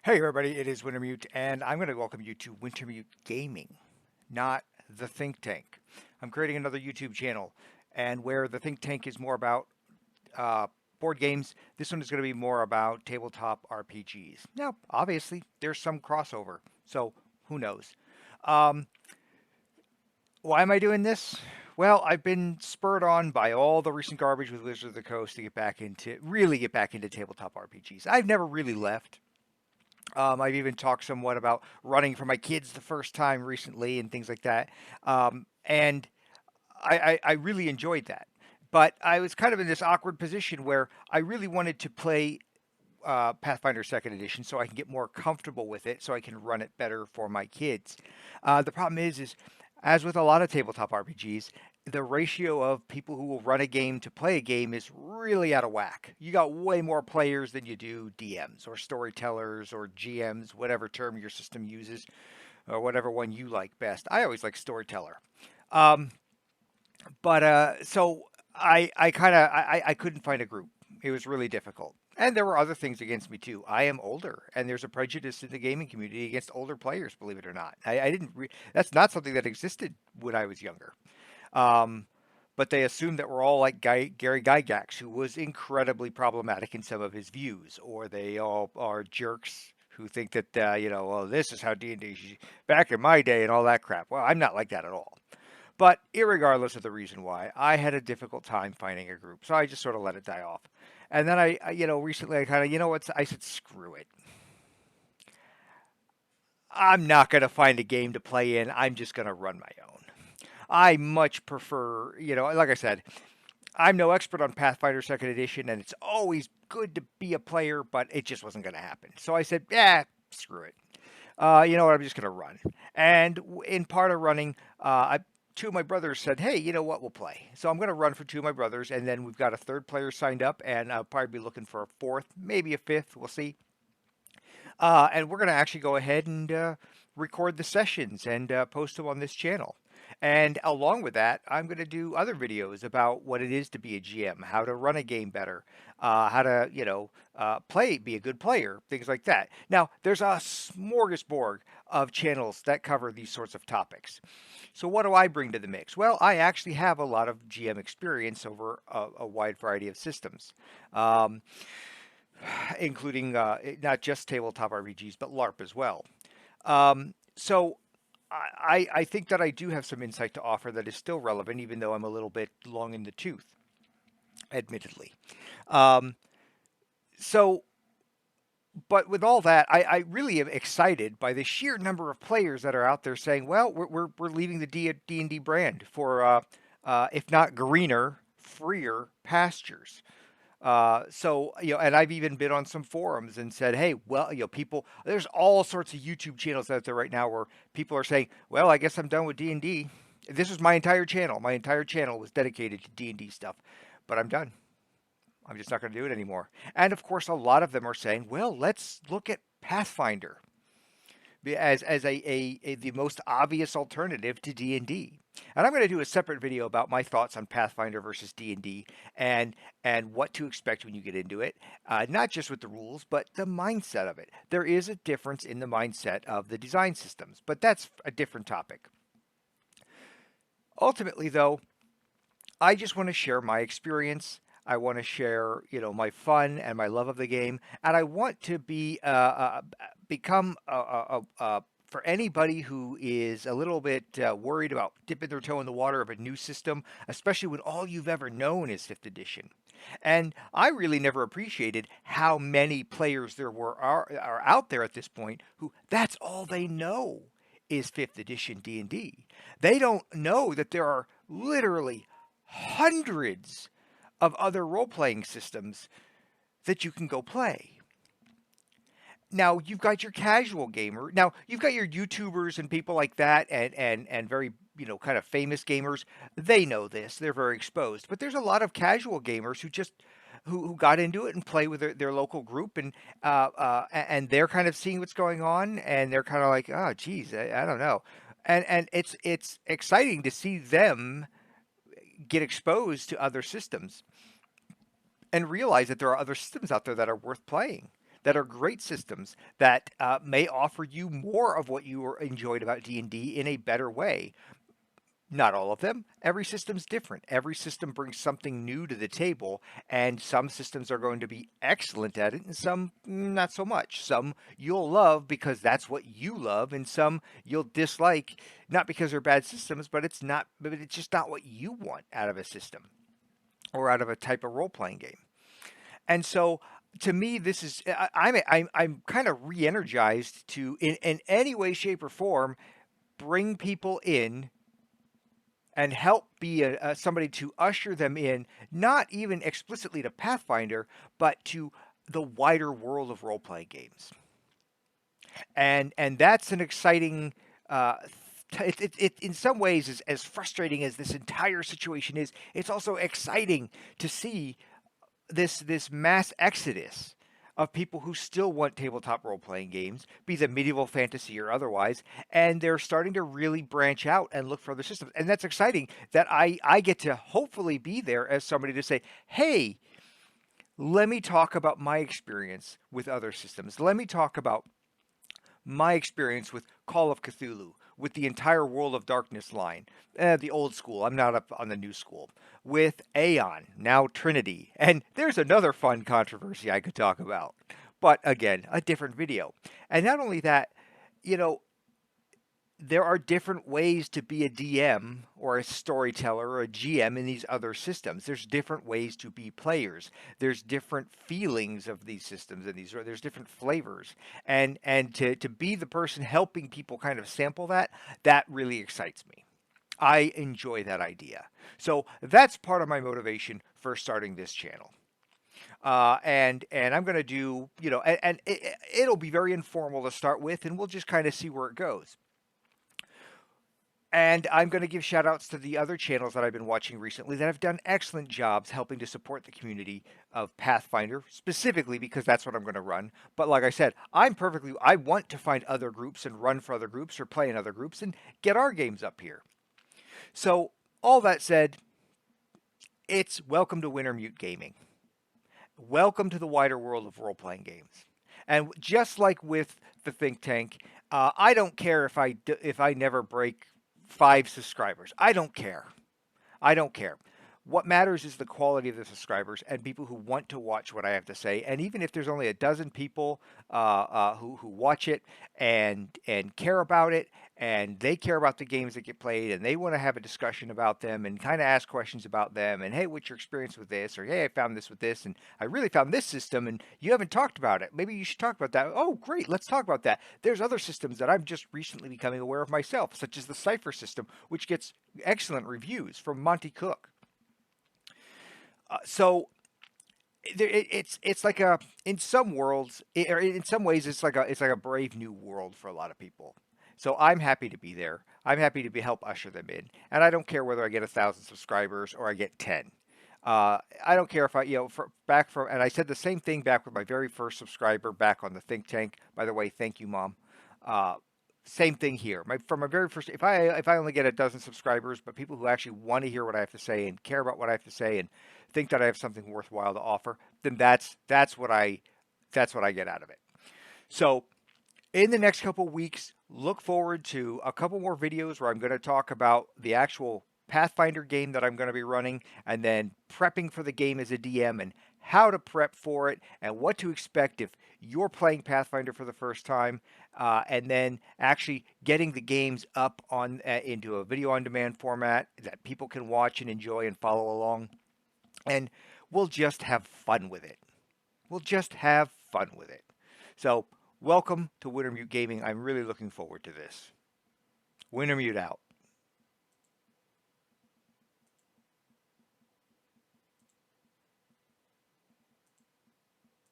Hey everybody, it is Wintermute, and I'm going to welcome you to Wintermute Gaming, not the think tank. I'm creating another YouTube channel, and where the think tank is more about uh, board games, this one is going to be more about tabletop RPGs. Now, obviously, there's some crossover, so who knows? Um, why am I doing this? Well, I've been spurred on by all the recent garbage with Wizards of the Coast to really get back into tabletop RPGs. I've never really left. I've even talked somewhat about running for my kids the first time recently and things like that. And I really enjoyed that. But I was kind of in this awkward position where I really wanted to play Pathfinder Second Edition so I can get more comfortable with it, so I can run it better for my kids. The problem is as with a lot of tabletop RPGs, the ratio of people who will run a game to play a game is really out of whack. You got way more players than you do DMs or storytellers or GMs, whatever term your system uses, or whatever one you like best. I always like storyteller. Um, so I couldn't find a group. It was really difficult. And there were other things against me too. I am older, and there's a prejudice in the gaming community against older players. Believe it or not, I didn't. That's not something that existed when I was younger. Um, but they assumed that we're all like Gary Gygax, who was incredibly problematic in some of his views, or they all are jerks who think that well, this is how D&D back in my day and all that crap. Well, I'm not like that at all. But irregardless of the reason why, I had a difficult time finding a group, so I just sort of let it die off. And then recently I kind of, I said, screw it. I'm not going to find a game to play in. I'm just going to run my own. I much prefer, like I said, I'm no expert on Pathfinder Second Edition, and it's always good to be a player, but it just wasn't going to happen. So I said, yeah, screw it. You know what? I'm just going to run. And in part of running, two of my brothers said, hey, you know what? We'll play. So I'm going to run for two of my brothers, and then we've got a third player signed up, and I'll probably be looking for a fourth, maybe a fifth. We'll see. And we're going to actually go ahead and record the sessions and post them on this channel. And along with that, I'm going to do other videos about what it is to be a GM, how to run a game better, how to, be a good player, things like that. Now, there's a smorgasbord of channels that cover these sorts of topics. So, what do I bring to the mix? Well, I actually have a lot of GM experience over a wide variety of systems. Um, Including not just tabletop RPGs, but LARP as well. So I think that I do have some insight to offer that is still relevant, even though I'm a little bit long in the tooth, admittedly. Um, so, but with all that, I really am excited by the sheer number of players that are out there saying, well, we're leaving the D&D brand for, if not greener, freer pastures. And I've even been on some forums and said, hey, well, people, there's all sorts of YouTube channels out there right now where people are saying, well, I guess I'm done with D&D. This was my entire channel. My entire channel was dedicated to D&D stuff, but I'm done. I'm just not going to do it anymore. And of course, a lot of them are saying, well, let's look at Pathfinder as the most obvious alternative to D&D. And I'm going to do a separate video about my thoughts on Pathfinder versus D&D and what to expect when you get into it, not just with the rules, but the mindset of it. There is a difference in the mindset of the design systems, but that's a different topic. Ultimately, though, I just want to share my experience. I want to share, my fun and my love of the game, and I want to become for anybody who is a little bit worried about dipping their toe in the water of a new system, especially when all you've ever known is Fifth Edition. And I really never appreciated how many players are out there at this point who that's all they know is Fifth Edition D&D. They don't know that there are literally hundreds of other role playing systems that you can go play. Now you've got your casual gamer. Now you've got your YouTubers and people like that, and very kind of famous gamers. They know this. They're very exposed. But there's a lot of casual gamers who just who got into it and play with their local group, and they're kind of seeing what's going on, and they're kind of like, oh, geez, I don't know, and it's exciting to see them get exposed to other systems and realize that there are other systems out there that are worth playing. that are great systems that may offer you more of what you enjoyed about D&D in a better way. Not all of them. Every system's different. Every system brings something new to the table, and some systems are going to be excellent at it, and some not so much. Some you'll love because that's what you love, and some you'll dislike not because they're bad systems, but it's just not what you want out of a system or out of a type of role-playing game. And so to me, this is I'm kind of re-energized to in any way, shape, or form bring people in and help be somebody to usher them in, not even explicitly to Pathfinder, but to the wider world of role playing games. And that's an exciting. It in some ways is as frustrating as this entire situation is. It's also exciting to see this mass exodus of people who still want tabletop role playing games, be them medieval fantasy or otherwise, and they're starting to really branch out and look for other systems. And that's exciting that I get to hopefully be there as somebody to say, hey, let me talk about my experience with other systems. Let me talk about my experience with Call of Cthulhu, with the entire World of Darkness line, the old school. I'm not up on the new school. With Aeon, now Trinity. And there's another fun controversy I could talk about. But again, a different video. And not only that, you know, there are different ways to be a DM or a storyteller or a GM in these other systems. There's different ways to be players. There's different feelings of these systems and there's different flavors. And to be the person helping people kind of sample that, that really excites me. I enjoy that idea. So that's part of my motivation for starting this channel. And I'm going to do, it'll be very informal to start with, and we'll just kind of see where it goes. And I'm going to give shout outs to the other channels that I've been watching recently that have done excellent jobs helping to support the community of Pathfinder, specifically because that's what I'm going to run. But like I said, I want to find other groups and run for other groups or play in other groups and get our games up here. So, all that said, it's welcome to Wintermute Gaming. Welcome to the wider world of role playing games. And just like with the think tank, I don't care if I never break 5 subscribers. I don't care. I don't care. What matters is the quality of the subscribers and people who want to watch what I have to say. And even if there's only a dozen people who watch it and care about it, and they care about the games that get played, and they want to have a discussion about them and kind of ask questions about them, and hey, what's your experience with this? Or hey, I found this with this, and I really found this system, and you haven't talked about it. Maybe you should talk about that. Oh, great, let's talk about that. There's other systems that I'm just recently becoming aware of myself, such as the Cypher system, which gets excellent reviews from Monty Cook. So it's like a in some worlds or in some ways it's like a brave new world for a lot of people. So I'm happy to be there. I'm happy to help usher them in, and I don't care whether I get 1,000 subscribers or I get 10. I don't care if and I said the same thing back with my very first subscriber back on the think tank. By the way, thank you, Mom. Uh, Same thing here. From my very first, if I only get a dozen subscribers, but people who actually want to hear what I have to say and care about what I have to say and think that I have something worthwhile to offer, then that's what I get out of it. So in the next couple weeks, look forward to a couple more videos where I'm going to talk about the actual Pathfinder game that I'm going to be running, and then prepping for the game as a DM and how to prep for it and what to expect if you're playing Pathfinder for the first time, and then actually getting the games up on into a video on demand format that people can watch and enjoy and follow along. And we'll just have fun with it. We'll just have fun with it. So, welcome to Wintermute Gaming. I'm really looking forward to this. Wintermute out.